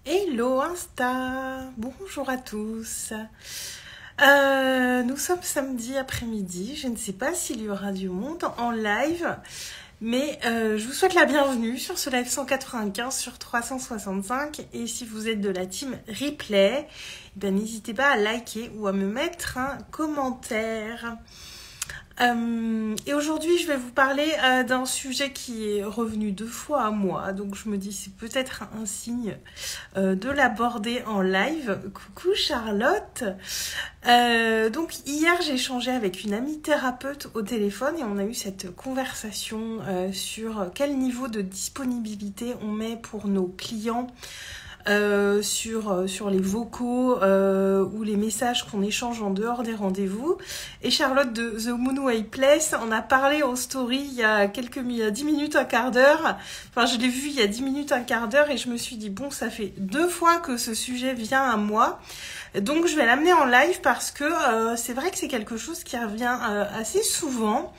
Hello Insta, bonjour à tous. Nous sommes samedi après-midi, je ne sais pas s'il y aura du monde en live, mais je vous souhaite la bienvenue sur ce live 195 sur 365 et si vous êtes de la team replay, n'hésitez pas à liker ou à me mettre un commentaire. Et aujourd'hui, je vais vous parler d'un sujet qui est revenu 2 fois à moi, donc je me dis c'est peut-être un signe de l'aborder en live. Coucou Charlotte. Donc hier, j'ai échangé avec une amie thérapeute au téléphone et on a eu cette conversation sur quel niveau de disponibilité on met pour nos clients. Sur les vocaux ou les messages qu'on échange en dehors des rendez-vous. Et Charlotte de The Moonway Place en a parlé en story il y a 10 minutes, un quart d'heure. Enfin, je l'ai vu il y a 10 minutes, un quart d'heure et je me suis dit, bon, ça fait 2 fois que ce sujet vient à moi. Donc, je vais l'amener en live parce que c'est vrai que c'est quelque chose qui revient assez souvent.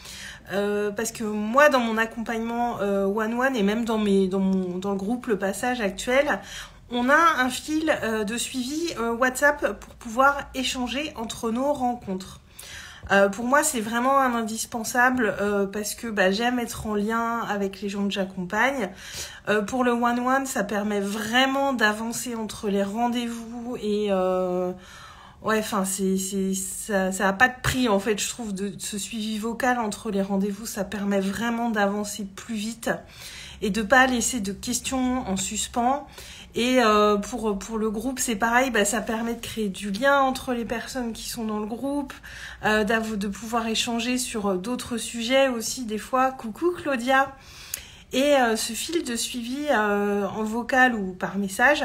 Parce que moi, dans mon accompagnement one-one et même dans le groupe Le Passage actuel, on a un fil de suivi WhatsApp pour pouvoir échanger entre nos rencontres. Pour moi, c'est vraiment un indispensable parce que j'aime être en lien avec les gens que j'accompagne. Pour le one-one, ça permet vraiment d'avancer entre les rendez-vous et... Ouais, enfin, ça a pas de prix, en fait, je trouve, de ce suivi vocal entre les rendez-vous. Ça permet vraiment d'avancer plus vite et de pas laisser de questions en suspens. Et pour le groupe, c'est pareil, ça permet de créer du lien entre les personnes qui sont dans le groupe, de pouvoir échanger sur d'autres sujets aussi, des fois. Coucou Claudia. Et ce fil de suivi en vocal ou par message,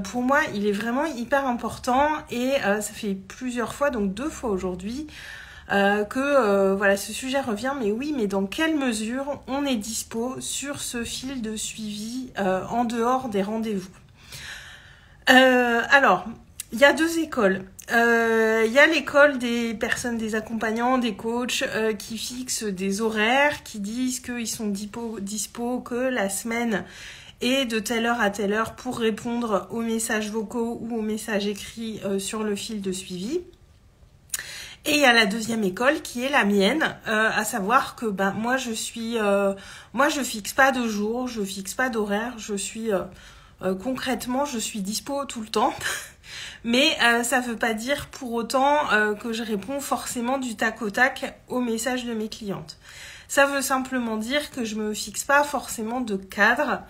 pour moi, il est vraiment hyper important et ça fait plusieurs fois, donc 2 fois aujourd'hui, que voilà, ce sujet revient. Mais oui, mais dans quelle mesure on est dispo sur ce fil de suivi en dehors des rendez-vous? Alors, il y a 2 écoles. Il y a l'école des personnes, des accompagnants, des coachs qui fixent des horaires, qui disent qu'ils sont dispo que la semaine et de telle heure à telle heure pour répondre aux messages vocaux ou aux messages écrits sur le fil de suivi. Et il y a la 2e école qui est la mienne, à savoir que moi je fixe pas de jour, je fixe pas d'horaire, je suis concrètement je suis dispo tout le temps. Mais ça veut pas dire pour autant que je réponds forcément du tac au tac aux messages de mes clientes. Ça veut simplement dire que je me fixe pas forcément de cadre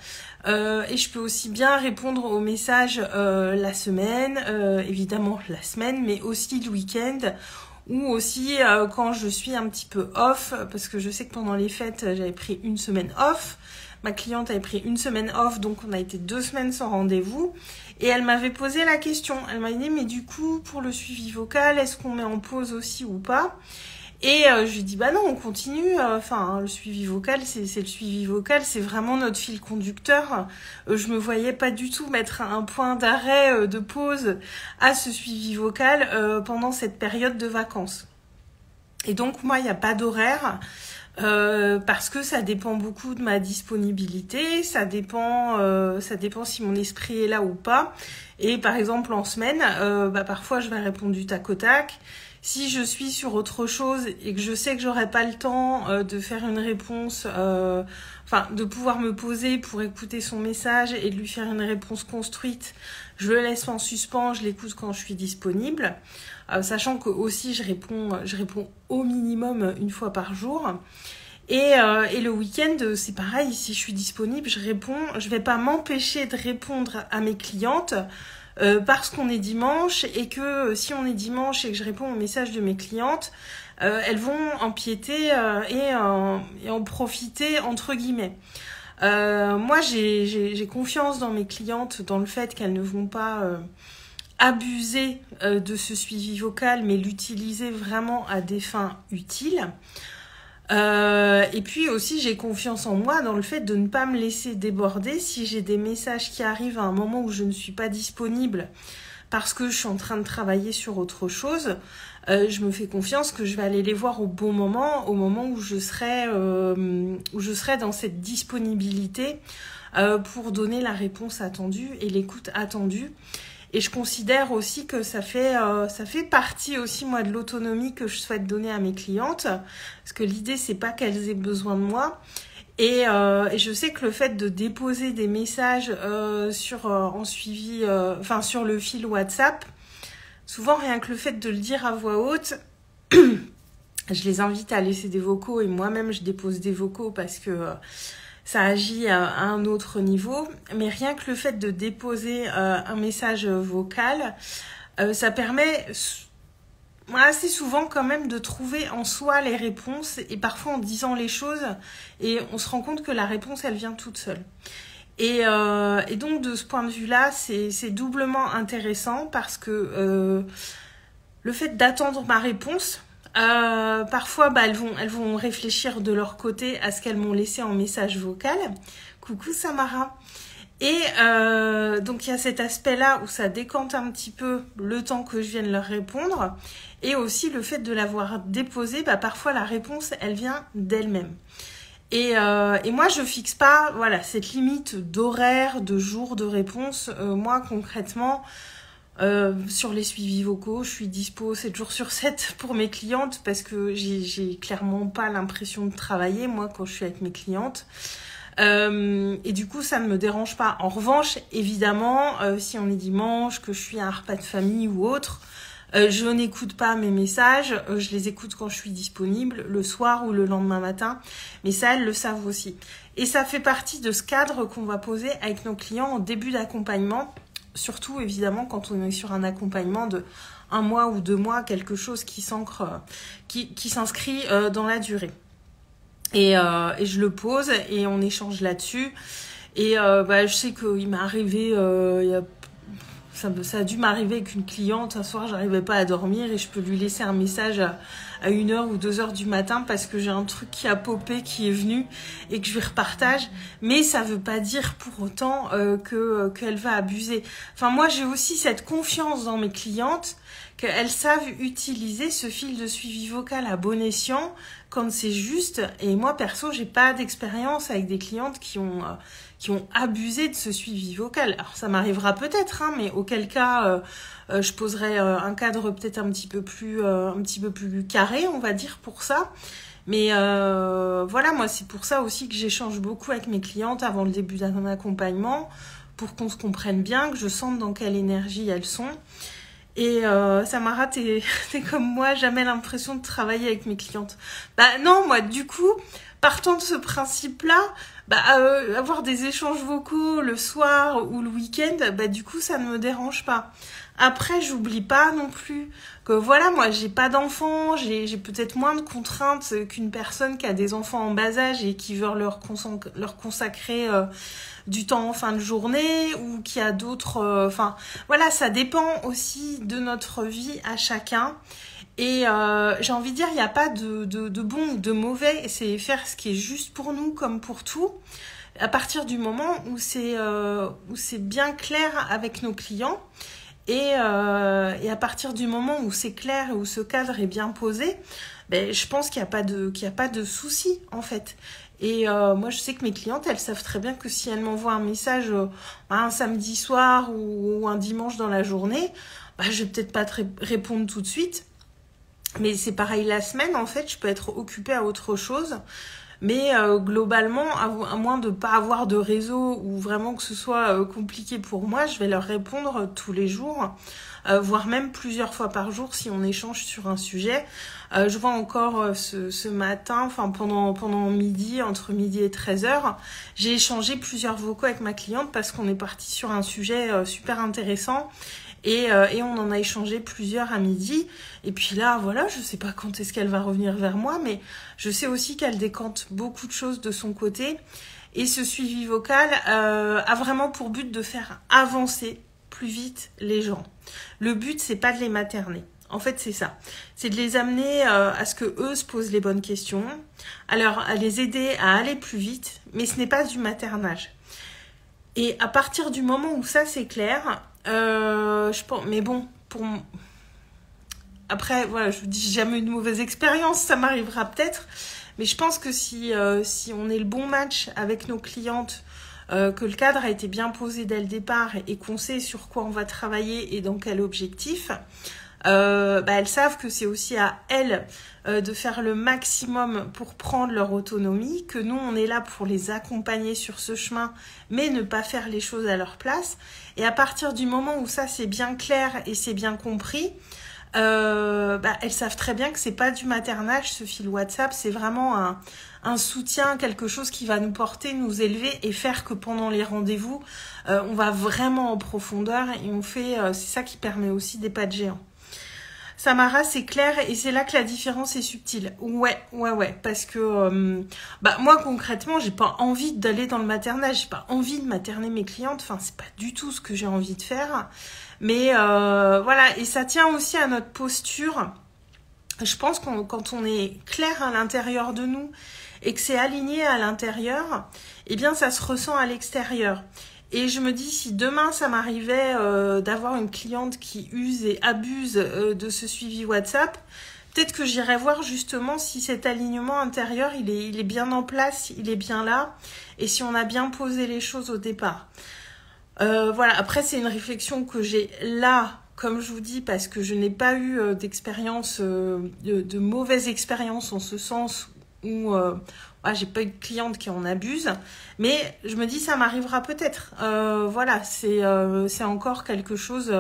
et je peux aussi bien répondre aux messages la semaine, évidemment la semaine, mais aussi le week-end ou aussi quand je suis un petit peu off, parce que je sais que pendant les fêtes, j'avais pris une semaine off. Ma cliente avait pris une semaine off, donc on a été 2 semaines sans rendez-vous. Et elle m'avait posé la question. Elle m'a dit, mais du coup, pour le suivi vocal, est-ce qu'on met en pause aussi ou pas? Et je lui ai dit, non, on continue. Le suivi vocal, c'est le suivi vocal, c'est vraiment notre fil conducteur. Je me voyais pas du tout mettre un point d'arrêt, de pause à ce suivi vocal pendant cette période de vacances. Et donc, moi, il n'y a pas d'horaire. Parce que ça dépend beaucoup de ma disponibilité, ça dépend si mon esprit est là ou pas. Et par exemple en semaine, parfois je vais répondre du tac au tac. Si je suis sur autre chose et que je sais que j'aurai pas le temps de faire une réponse, de pouvoir me poser pour écouter son message et de lui faire une réponse construite, je le laisse en suspens, je l'écoute quand je suis disponible. Sachant que aussi je réponds au minimum 1 fois par jour. Et le week-end, c'est pareil, si je suis disponible, je réponds. Je vais pas m'empêcher de répondre à mes clientes parce qu'on est dimanche et que si on est dimanche et que je réponds aux messages de mes clientes, elles vont empiéter et en profiter entre guillemets. Moi, j'ai confiance dans mes clientes, dans le fait qu'elles ne vont pas abuser de ce suivi vocal, mais l'utiliser vraiment à des fins utiles. Et puis aussi, j'ai confiance en moi dans le fait de ne pas me laisser déborder si j'ai des messages qui arrivent à un moment où je ne suis pas disponible parce que je suis en train de travailler sur autre chose. Je me fais confiance que je vais aller les voir au bon moment, au moment où je serai dans cette disponibilité pour donner la réponse attendue et l'écoute attendue. Et je considère aussi que ça fait partie aussi, moi, de l'autonomie que je souhaite donner à mes clientes. Parce que l'idée, c'est pas qu'elles aient besoin de moi. Et je sais que le fait de déposer des messages en suivi, sur le fil WhatsApp, souvent rien que le fait de le dire à voix haute, je les invite à laisser des vocaux et moi-même je dépose des vocaux parce que ça agit à un autre niveau. Mais rien que le fait de déposer un message vocal, ça permet assez souvent quand même de trouver en soi les réponses et parfois en disant les choses et on se rend compte que la réponse elle vient toute seule. Et donc de ce point de vue-là, c'est doublement intéressant parce que le fait d'attendre ma réponse, parfois elles vont réfléchir de leur côté à ce qu'elles m'ont laissé en message vocal. Coucou Samara. Et donc il y a cet aspect-là où ça décante un petit peu le temps que je vienne leur répondre. Et aussi le fait de l'avoir déposé, parfois la réponse elle vient d'elle-même. Et moi je fixe pas cette limite d'horaire, de jour de réponse. Moi concrètement, sur les suivis vocaux, je suis dispo 7 jours sur 7 pour mes clientes parce que j'ai clairement pas l'impression de travailler moi quand je suis avec mes clientes. Et du coup ça ne me dérange pas. En revanche, évidemment, si on est dimanche, que je suis à un repas de famille ou autre, je n'écoute pas mes messages, je les écoute quand je suis disponible, le soir ou le lendemain matin, mais ça elles le savent aussi. Et ça fait partie de ce cadre qu'on va poser avec nos clients en début d'accompagnement, surtout évidemment quand on est sur un accompagnement de 1 mois ou 2 mois, quelque chose qui s'ancre, qui s'inscrit dans la durée. Et je le pose et on échange là-dessus. Et je sais qu'il m'est arrivé, ça a dû m'arriver avec une cliente, un soir j'arrivais pas à dormir et je peux lui laisser un message à 1h ou 2h du matin parce que j'ai un truc qui a popé, qui est venu et que je lui repartage. Mais ça veut pas dire pour autant qu'elle va abuser. Enfin moi j'ai aussi cette confiance dans mes clientes qu'elles savent utiliser ce fil de suivi vocal à bon escient quand c'est juste. Et moi perso j'ai pas d'expérience avec des clientes qui ont abusé de ce suivi vocal. Alors ça m'arrivera peut-être, mais auquel cas je poserai un cadre peut-être un petit peu plus carré, on va dire, pour ça. Mais moi c'est pour ça aussi que j'échange beaucoup avec mes clientes avant le début d'un accompagnement, pour qu'on se comprenne bien, que je sente dans quelle énergie elles sont. Et Samara, t'es comme moi, jamais l'impression de travailler avec mes clientes. Non, moi du coup, partant de ce principe-là, avoir des échanges vocaux le soir ou le week-end, du coup ça ne me dérange pas. Après, j'oublie pas non plus que moi j'ai pas d'enfants, j'ai peut-être moins de contraintes qu'une personne qui a des enfants en bas âge et qui veut leur consacrer du temps en fin de journée, ou qui a d'autres... ça dépend aussi de notre vie à chacun. Et j'ai envie de dire, il n'y a pas de bon ou de mauvais, c'est faire ce qui est juste pour nous comme pour tout, à partir du moment où c'est bien clair avec nos clients. Et à partir du moment où c'est clair et où ce cadre est bien posé, je pense qu'il n'y a pas de souci en fait. Et moi je sais que mes clientes, elles savent très bien que si elles m'envoient un message un samedi soir ou un dimanche dans la journée, je vais peut-être pas te répondre tout de suite. Mais c'est pareil la semaine, en fait, je peux être occupée à autre chose. Mais globalement, à moins de pas avoir de réseau ou vraiment que ce soit compliqué pour moi, je vais leur répondre tous les jours, voire même plusieurs fois par jour si on échange sur un sujet. Je vois encore ce matin, pendant midi, entre midi et 13h, j'ai échangé plusieurs vocaux avec ma cliente parce qu'on est parti sur un sujet super intéressant. Et on en a échangé plusieurs à midi. Et puis là, je sais pas quand est-ce qu'elle va revenir vers moi, mais je sais aussi qu'elle décante beaucoup de choses de son côté. Et ce suivi vocal a vraiment pour but de faire avancer plus vite les gens. Le but, c'est pas de les materner. En fait, c'est ça. C'est de les amener à ce que eux se posent les bonnes questions, à les aider à aller plus vite, mais ce n'est pas du maternage. Et à partir du moment où ça, c'est clair... je pense, mais bon, après, je vous dis, j'ai jamais eu de mauvaise expérience, ça m'arrivera peut-être, mais je pense que si on est le bon match avec nos clientes, que le cadre a été bien posé dès le départ et qu'on sait sur quoi on va travailler et dans quel objectif, elles savent que c'est aussi à elles de faire le maximum pour prendre leur autonomie, que nous on est là pour les accompagner sur ce chemin, mais ne pas faire les choses à leur place. Et à partir du moment où ça c'est bien clair et c'est bien compris, elles savent très bien que c'est pas du maternage ce fil WhatsApp, c'est vraiment un soutien, quelque chose qui va nous porter, nous élever et faire que pendant les rendez-vous, on va vraiment en profondeur et on fait, c'est ça qui permet aussi des pas de géant. Samara, c'est clair et c'est là que la différence est subtile. Ouais, parce que moi concrètement, j'ai pas envie d'aller dans le maternage, j'ai pas envie de materner mes clientes, enfin c'est pas du tout ce que j'ai envie de faire. Mais voilà, et ça tient aussi à notre posture. Je pense que quand on est clair à l'intérieur de nous et que c'est aligné à l'intérieur, eh bien ça se ressent à l'extérieur. Et je me dis, si demain ça m'arrivait d'avoir une cliente qui use et abuse de ce suivi WhatsApp, peut-être que j'irai voir justement si cet alignement intérieur, il est bien en place, il est bien là, et si on a bien posé les choses au départ. Voilà, après c'est une réflexion que j'ai là, comme je vous dis, parce que je n'ai pas eu d'expérience, de mauvaise expérience en ce sens où j'ai pas eu de cliente qui en abuse, mais je me dis ça m'arrivera peut-être. Voilà, c'est encore quelque chose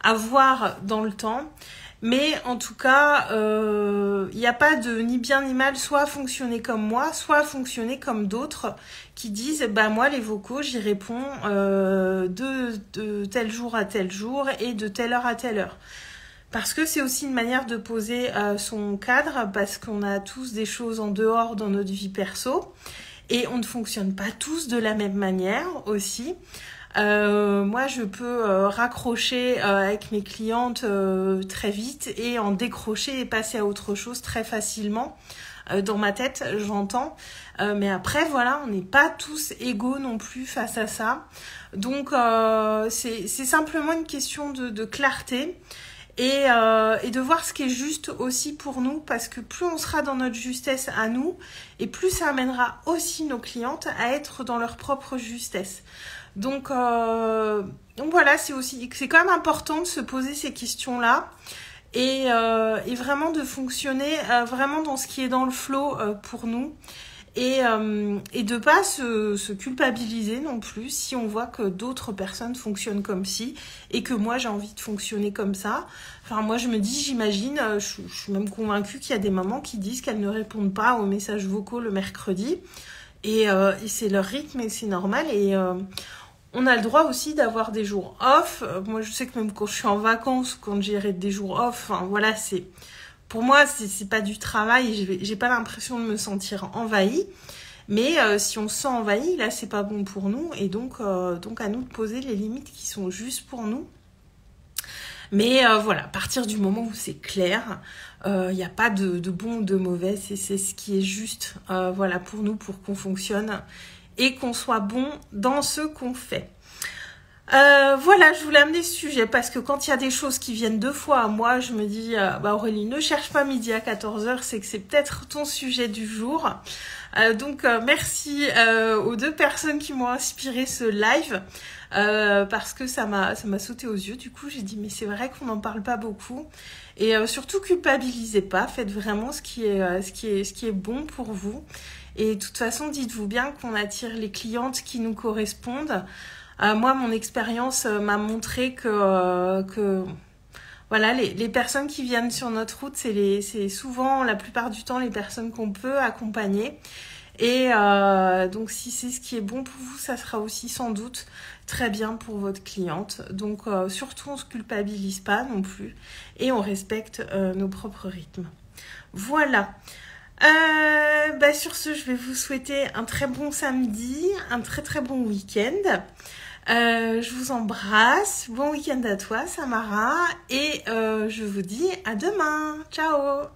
à voir dans le temps. Mais en tout cas, il n'y a pas de ni bien ni mal, soit fonctionner comme moi, soit fonctionner comme d'autres qui disent moi les vocaux j'y réponds de tel jour à tel jour et de telle heure à telle heure. Parce que c'est aussi une manière de poser son cadre, parce qu'on a tous des choses en dehors dans notre vie perso et on ne fonctionne pas tous de la même manière aussi. Moi je peux raccrocher avec mes clientes très vite et en décrocher et passer à autre chose très facilement. Dans ma tête j'entends, mais après voilà, on n'est pas tous égaux non plus face à ça. Donc c'est simplement une question de clarté. Et de voir ce qui est juste aussi pour nous, parce que plus on sera dans notre justesse à nous, et plus ça amènera aussi nos clientes à être dans leur propre justesse. Donc voilà, c'est quand même important de se poser ces questions-là et vraiment de fonctionner vraiment dans ce qui est dans le flow pour nous. Et de pas se culpabiliser non plus si on voit que d'autres personnes fonctionnent comme ci et que moi j'ai envie de fonctionner comme ça. Enfin moi je me dis, j'imagine, je suis même convaincue qu'il y a des mamans qui disent qu'elles ne répondent pas aux messages vocaux le mercredi et c'est leur rythme et c'est normal et on a le droit aussi d'avoir des jours off. Moi je sais que même quand je suis en vacances, quand j'ai des jours off, enfin voilà, pour moi, c'est pas du travail, j'ai pas l'impression de me sentir envahie. Mais si on se sent envahi, là, c'est pas bon pour nous. Et donc à nous de poser les limites qui sont justes pour nous. Mais voilà, à partir du moment où c'est clair, il n'y a pas de bon ou de mauvais. C'est ce qui est juste voilà, pour nous, pour qu'on fonctionne et qu'on soit bon dans ce qu'on fait. Voilà, je voulais amener ce sujet parce que quand il y a des choses qui viennent 2 fois à moi, je me dis Aurélie, ne cherche pas midi à 14h, c'est que c'est peut-être ton sujet du jour. Donc merci aux 2 personnes qui m'ont inspiré ce live parce que ça m'a sauté aux yeux. Du coup, j'ai dit mais c'est vrai qu'on n'en parle pas beaucoup et surtout culpabilisez pas, faites vraiment ce qui est bon pour vous. Et de toute façon, dites-vous bien qu'on attire les clientes qui nous correspondent. Moi, mon expérience m'a montré que voilà, les personnes qui viennent sur notre route, c'est souvent, la plupart du temps, les personnes qu'on peut accompagner. Et donc, si c'est ce qui est bon pour vous, ça sera aussi sans doute très bien pour votre cliente. Donc, surtout, on ne se culpabilise pas non plus et on respecte nos propres rythmes. Voilà. Sur ce, je vais vous souhaiter un très bon samedi, un très très bon week-end. Je vous embrasse, bon week-end à toi Samara et je vous dis à demain, ciao.